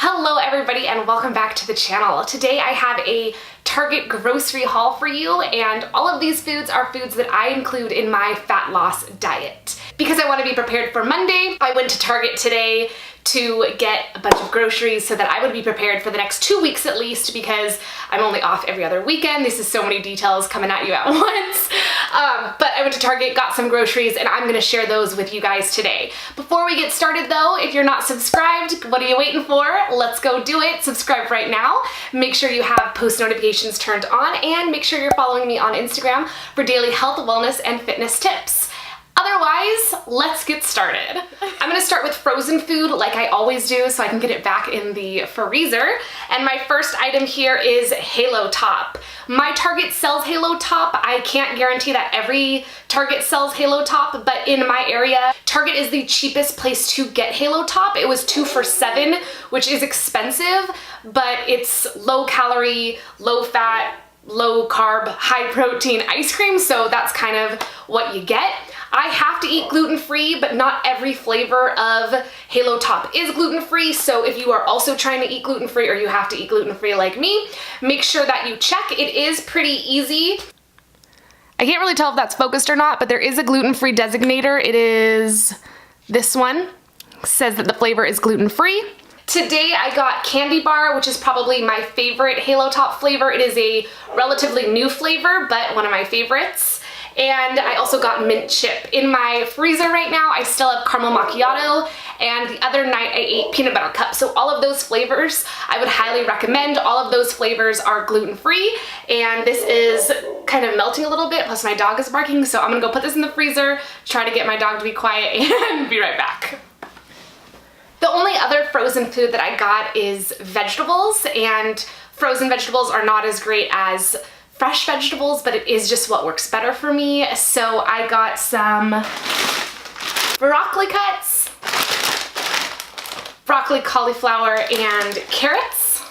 Hello everybody and welcome back to the channel. Today I have a Target grocery haul for you, and all of these foods are foods that I include in my fat loss diet. Because I want to be prepared for Monday, I went to Target today to get a bunch of groceries so that I would be prepared for the next 2 weeks at least, because I'm only off every other weekend. This is so many details coming at you at once. But I went to Target, got some groceries, and I'm gonna share those with you guys today. Before we get started though, if you're not subscribed, what are you waiting for? Let's go do it. Subscribe right now. Make sure you have post notifications turned on, and make sure you're following me on Instagram for daily health, wellness, and fitness tips. Otherwise, let's get started. I'm gonna start with frozen food like I always do so I can get it back in the freezer. And my first item here is Halo Top. My Target sells Halo Top. I can't guarantee that every Target sells Halo Top, but in my area, Target is the cheapest place to get Halo Top. It was 2 for $7, which is expensive, but it's low calorie, low fat, low carb, high protein ice cream, so that's kind of what you get. I have to eat gluten-free, but not every flavor of Halo Top is gluten-free, so if you are also trying to eat gluten-free or you have to eat gluten-free like me, make sure that you check. It is pretty easy. I can't really tell if that's focused or not, but there is a gluten-free designator. It is this one. It says that the flavor is gluten-free. Today I got Candy Bar, which is probably my favorite Halo Top flavor. It is a relatively new flavor, but one of my favorites. And I also got mint chip. In my freezer right now, I still have caramel macchiato, and the other night I ate peanut butter cup. So all of those flavors I would highly recommend. All of those flavors are gluten-free, and this is kind of melting a little bit, plus my dog is barking, so I'm gonna go put this in the freezer, try to get my dog to be quiet, and be right back. The only other frozen food that I got is vegetables, and frozen vegetables are not as great as fresh vegetables, but it is just what works better for me. So I got some broccoli cuts, broccoli, cauliflower, and carrots,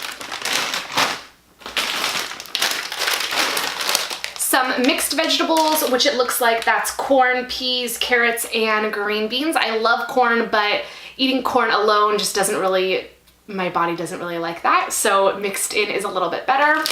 some mixed vegetables, which it looks like that's corn, peas, carrots, and green beans. I love corn, but eating corn alone just doesn't really, my body doesn't really like that, so mixed in is a little bit better.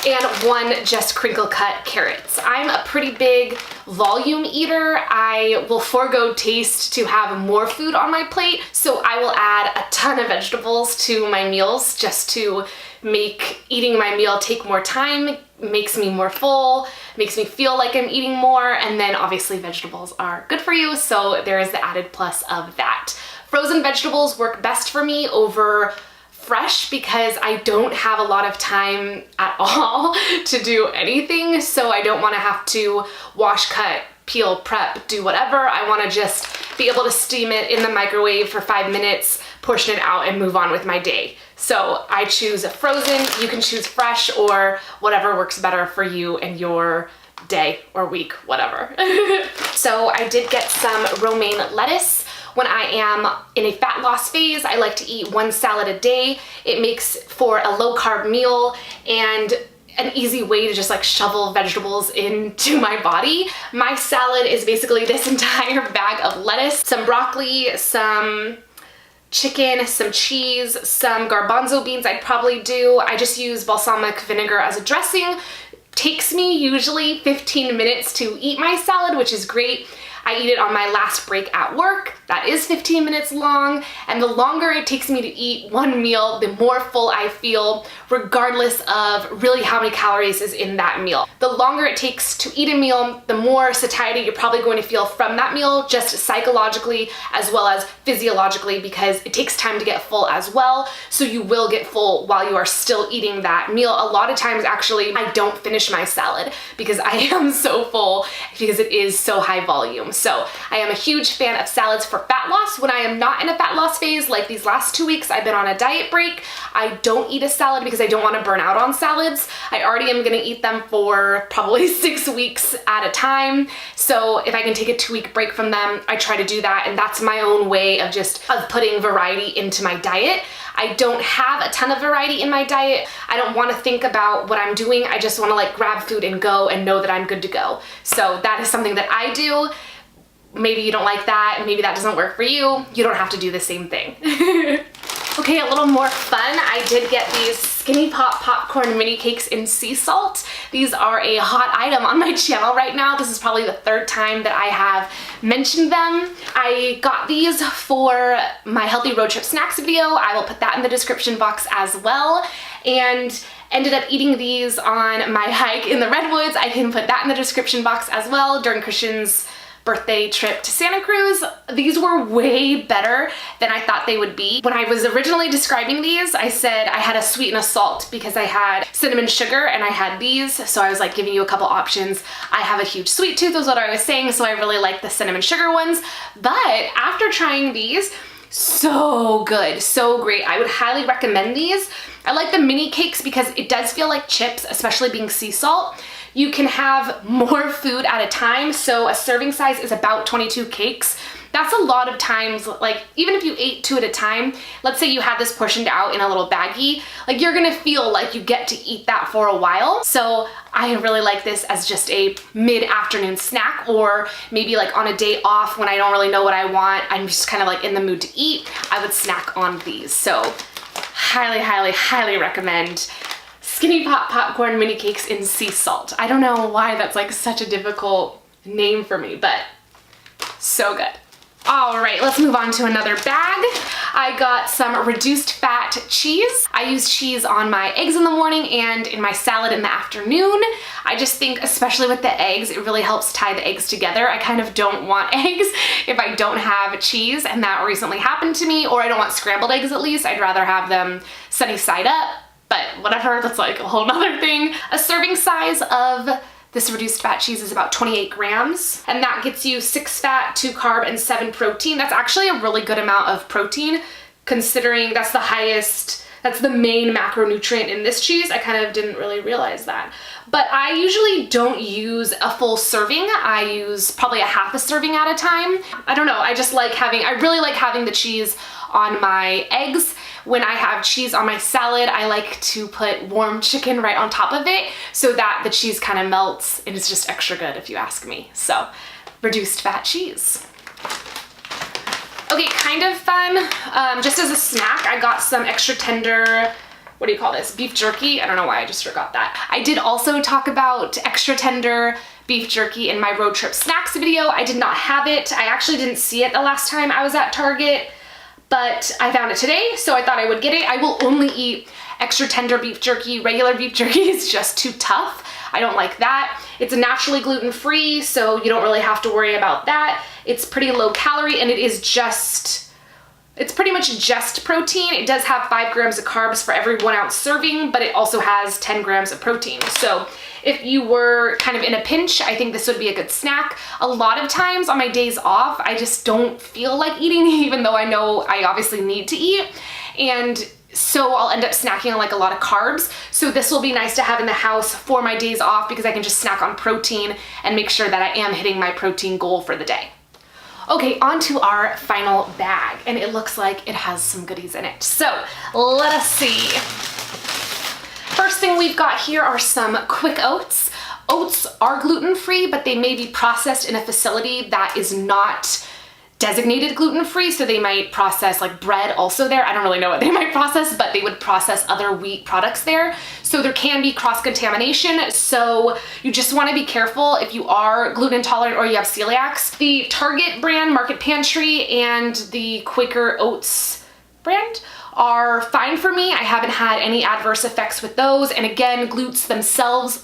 And one just crinkle cut carrots. I'm a pretty big volume eater. I will forego taste to have more food on my plate, so I will add a ton of vegetables to my meals just to make eating my meal take more time, makes me more full, makes me feel like I'm eating more, and then obviously vegetables are good for you, so there is the added plus of that. Frozen vegetables work best for me over fresh because I don't have a lot of time at all to do anything, so I don't want to have to wash, cut, peel, prep, do whatever. I want to just be able to steam it in the microwave for 5 minutes, portion it out, and move on with my day. So I choose frozen. You can choose fresh or whatever works better for you and your day or week, whatever. So I did get some romaine lettuce. When I am in a fat loss phase, I like to eat 1 salad a day. It makes for a low carb meal and an easy way to just like shovel vegetables into my body. My salad is basically this entire bag of lettuce, some broccoli, some chicken, some cheese, some garbanzo beans I'd probably do. I just use balsamic vinegar as a dressing. Takes me usually 15 minutes to eat my salad, which is great. I eat it on my last break at work. That is 15 minutes long, and the longer it takes me to eat one meal, the more full I feel, regardless of really how many calories is in that meal. The longer it takes to eat a meal, the more satiety you're probably going to feel from that meal, just psychologically as well as physiologically, because it takes time to get full as well, so you will get full while you are still eating that meal. A lot of times, actually, I don't finish my salad because I am so full because it is so high volume. So I am a huge fan of salads for fat loss. When I am not in a fat loss phase, like these last 2 weeks, I've been on a diet break. I don't eat a salad because I don't want to burn out on salads. I already am gonna eat them for probably 6 weeks at a time. So if I can take a 2-week break from them, I try to do that. And that's my own way of putting variety into my diet. I don't have a ton of variety in my diet. I don't want to think about what I'm doing. I just want to like grab food and go and know that I'm good to go. So that is something that I do. maybe you don't like that, maybe that doesn't work for you. You don't have to do the same thing. Okay, a little more fun. I did get these Skinny Pop popcorn mini cakes in sea salt. These are a hot item on my channel right now. This is probably the third time that I have mentioned them. I got these for my healthy road trip snacks video. I will put that in the description box as well. And ended up eating these on my hike in the Redwoods. I can put that in the description box as well during Christian's birthday trip to Santa Cruz. These were way better than I thought they would be. When I was originally describing these, I said I had a sweet and a salt because I had cinnamon sugar and I had these. So I was like giving you a couple options. I have a huge sweet tooth is what I was saying. So I really like the cinnamon sugar ones. But after trying these, so good, so great. I would highly recommend these. I like the mini cakes because it does feel like chips, especially being sea salt. You can have more food at a time. So a serving size is about 22 cakes. That's a lot of times, like even if you ate 2 at a time, let's say you had this portioned out in a little baggie, like you're gonna feel like you get to eat that for a while. So I really like this as just a mid-afternoon snack, or maybe like on a day off when I don't really know what I want, I'm just kind of like in the mood to eat, I would snack on these. So highly, highly, highly recommend Skinny Pop popcorn mini cakes in sea salt. I don't know why that's like such a difficult name for me, but so good. All right, let's move on to another bag. I got some reduced fat cheese. I use cheese on my eggs in the morning and in my salad in the afternoon. I just think, especially with the eggs, it really helps tie the eggs together. I kind of don't want eggs if I don't have cheese, and that recently happened to me, or I don't want scrambled eggs at least. I'd rather have them sunny side up, but whatever, that's like a whole nother thing. A serving size of this reduced fat cheese is about 28 grams, and that gets you 6 fat, 2 carb, and 7 protein. That's actually a really good amount of protein, considering that's the highest, that's the main macronutrient in this cheese. I kind of didn't really realize that. But I usually don't use a full serving. I use probably a half a serving at a time. I don't know, I really like having the cheese on my eggs. When I have cheese on my salad, I like to put warm chicken right on top of it so that the cheese kind of melts, and it's just extra good if you ask me. So, reduced fat cheese. Okay, kind of fun, just as a snack, I got some extra tender, what do you call this, beef jerky? I don't know why I just forgot that. I did also talk about extra tender beef jerky in my road trip snacks video. I did not have it. I actually didn't see it the last time I was at Target, but I found it today, so I thought I would get it. I will only eat extra tender beef jerky. Regular beef jerky is just too tough. I don't like that. It's naturally gluten-free, so you don't really have to worry about that. It's pretty low calorie, and it's pretty much just protein. It does have 5 grams of carbs for every 1 ounce serving, but it also has 10 grams of protein. So if you were kind of in a pinch, I think this would be a good snack. A lot of times on my days off, I just don't feel like eating, even though I know I obviously need to eat. And so I'll end up snacking on like a lot of carbs. So this will be nice to have in the house for my days off because I can just snack on protein and make sure that I am hitting my protein goal for the day. Okay, on to our final bag, and it looks like it has some goodies in it. So let us see. First thing we've got here are some quick oats. Oats are gluten-free, but they may be processed in a facility that is not designated gluten-free, so they might process like bread also there. I don't really know what they might process, but they would process other wheat products there. So there can be cross-contamination, so you just want to be careful if you are gluten intolerant or you have celiacs. The Target brand, Market Pantry, and the Quaker Oats brand are fine for me. I haven't had any adverse effects with those. And again, oats themselves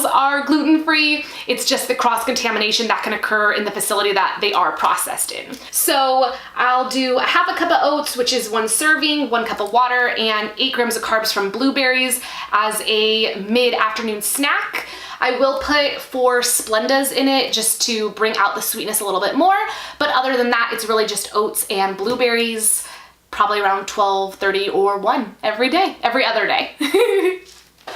are gluten-free. It's just the cross-contamination that can occur in the facility that they are processed in. So I'll do a half a cup of oats, which is 1 serving, 1 cup of water, and 8 grams of carbs from blueberries as a mid-afternoon snack. I will put 4 Splendas in it just to bring out the sweetness a little bit more, but other than that, it's really just oats and blueberries, probably around 12, 30, or 1 every day, every other day.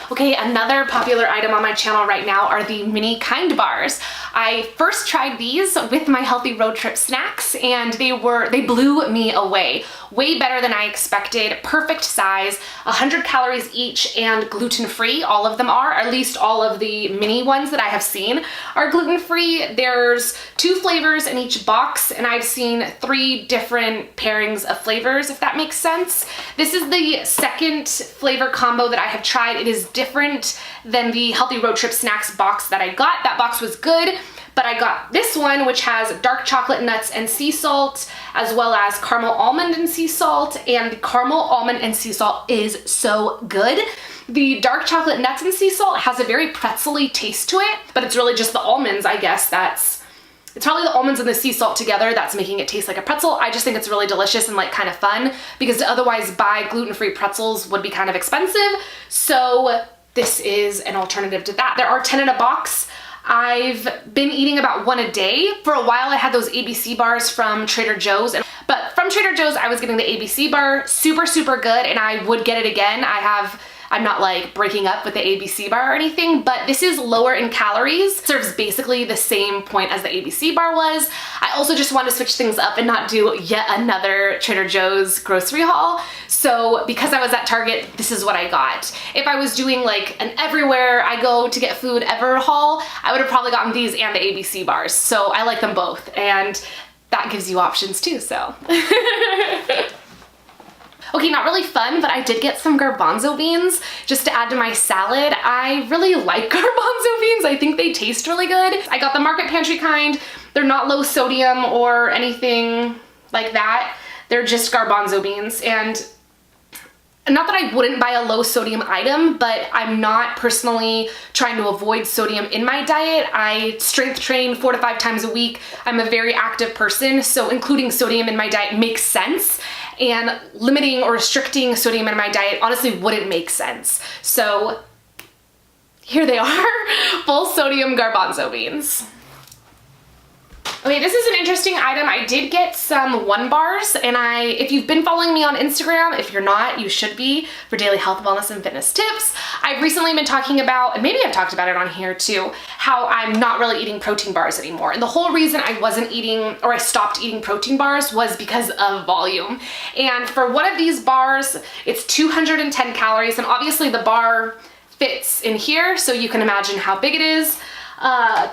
Okay, another popular item on my channel right now are the mini kind bars. I first tried these with my healthy road trip snacks and they blew me away. Way better than I expected, perfect size, 100 calories each and gluten-free. All of them are, at least all of the mini ones that I have seen are gluten-free. There's 2 flavors in each box and I've seen 3 different pairings of flavors, if that makes sense. This is the second flavor combo that I have tried. It is different than the healthy road trip snacks box that I got. That box was good. But I got this one, which has dark chocolate nuts and sea salt, as well as caramel almond and sea salt, and the caramel almond and sea salt is so good. The dark chocolate nuts and sea salt has a very pretzel-y taste to it, but it's really just the almonds, I guess. It's probably the almonds and the sea salt together that's making it taste like a pretzel. I just think it's really delicious and like kind of fun, because to otherwise buy gluten-free pretzels would be kind of expensive. So this is an alternative to that. There are 10 in a box. I've been eating about 1 a day. For a while I had those ABC bars from Trader Joe's, but from Trader Joe's I was getting the ABC bar, super good, and I would get it again. I'm not like breaking up with the ABC bar or anything, but this is lower in calories, serves basically the same point as the ABC bar was. I also just want to switch things up and not do yet another Trader Joe's grocery haul. So because I was at Target, this is what I got. If I was doing like an everywhere I go to get food ever haul, I would have probably gotten these and the ABC bars. So I like them both, and that gives you options too, so. Okay, not really fun, but I did get some garbanzo beans just to add to my salad. I really like garbanzo beans. I think they taste really good. I got the Market Pantry kind. They're not low sodium or anything like that. They're just garbanzo beans, and not that I wouldn't buy a low sodium item, but I'm not personally trying to avoid sodium in my diet. I strength train 4 to 5 times a week. I'm a very active person, so including sodium in my diet makes sense. And limiting or restricting sodium in my diet honestly wouldn't make sense. So here they are, full sodium garbanzo beans. Okay, this is an interesting item. I did get some 1 bars, and if you've been following me on Instagram, if you're not, you should be, for daily health, wellness, and fitness tips. I've recently been talking about, and maybe I've talked about it on here too, how I'm not really eating protein bars anymore. And the whole reason I wasn't eating, or I stopped eating protein bars, was because of volume. And for one of these bars, it's 210 calories, and obviously the bar fits in here, so you can imagine how big it is.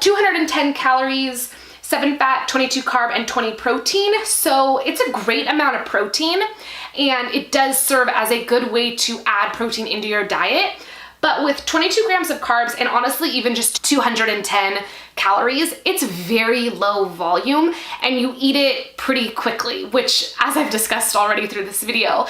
210 calories, 7 fat, 22 carb, and 20 protein. So it's a great amount of protein, and it does serve as a good way to add protein into your diet. But with 22 grams of carbs and honestly even just 210 calories, it's very low volume and you eat it pretty quickly, which, as I've discussed already through this video,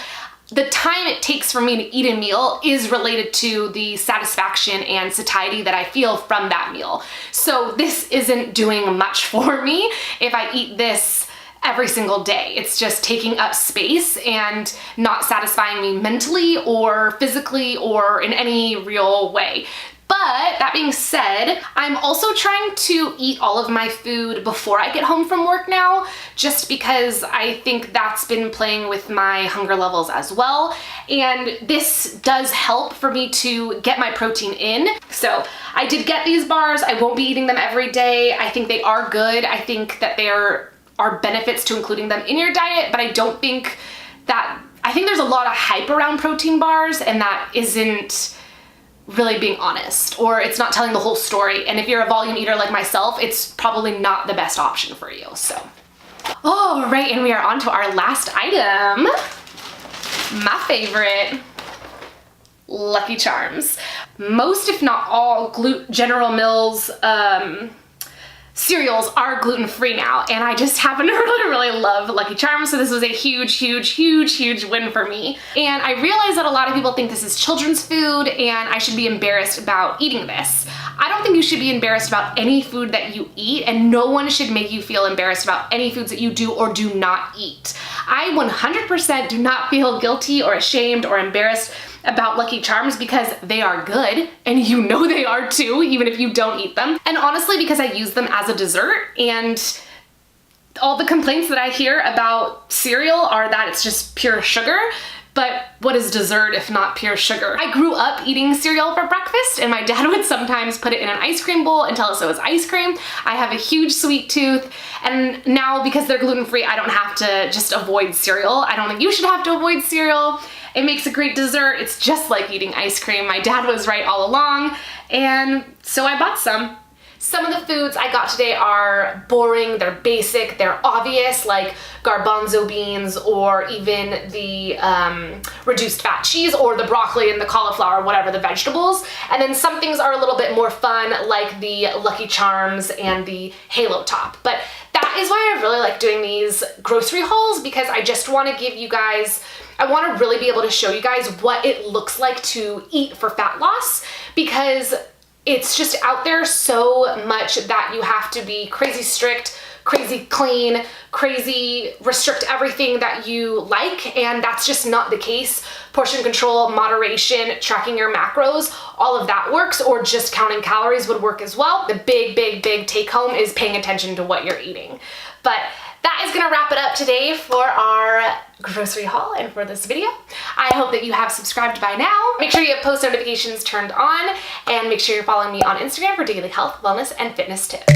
the time it takes for me to eat a meal is related to the satisfaction and satiety that I feel from that meal. So this isn't doing much for me if I eat this every single day. It's just taking up space and not satisfying me mentally or physically or in any real way. But that being said, I'm also trying to eat all of my food before I get home from work now, just because I think that's been playing with my hunger levels as well. And this does help for me to get my protein in. So I did get these bars. I won't be eating them every day. I think they are good. I think that there are benefits to including them in your diet, but I think there's a lot of hype around protein bars, and that isn't really being honest, or it's not telling the whole story. And if you're a volume eater like myself, it's probably not the best option for you. So, all right, and we are on to our last item. My favorite, Lucky Charms. Most, if not all, General Mills cereals are gluten-free now, and I just happen to really love Lucky Charms, so this was a huge win for me. And I realize that a lot of people think this is children's food and I should be embarrassed about eating this. I don't think you should be embarrassed about any food that you eat, and no one should make you feel embarrassed about any foods that you do or do not eat. I 100% do not feel guilty or ashamed or embarrassed about Lucky Charms because they are good, and you know they are too, even if you don't eat them. And honestly, because I use them as a dessert, and all the complaints that I hear about cereal are that it's just pure sugar. But what is dessert if not pure sugar? I grew up eating cereal for breakfast, and my dad would sometimes put it in an ice cream bowl and tell us it was ice cream. I have a huge sweet tooth, and now because they're gluten-free, I don't have to just avoid cereal. I don't think you should have to avoid cereal. It makes a great dessert. It's just like eating ice cream. My dad was right all along, and so I bought some. Some of the foods I got today are boring, they're basic, they're obvious, like garbanzo beans or even the reduced fat cheese or the broccoli and the cauliflower, whatever the vegetables. And then some things are a little bit more fun, like the Lucky Charms and the Halo Top. But that is why I really like doing these grocery hauls, because I just want to give you guys, I want to really be able to show you guys what it looks like to eat for fat loss, because it's just out there so much that you have to be crazy strict, crazy clean, crazy restrict everything that you like, and that's just not the case. Portion control, moderation, tracking your macros, all of that works, or just counting calories would work as well. The big take home is paying attention to what you're eating. But that is gonna wrap it up today for our grocery haul and for this video. I hope that you have subscribed by now. Make sure you have post notifications turned on, and make sure you're following me on Instagram for daily health, wellness, and fitness tips.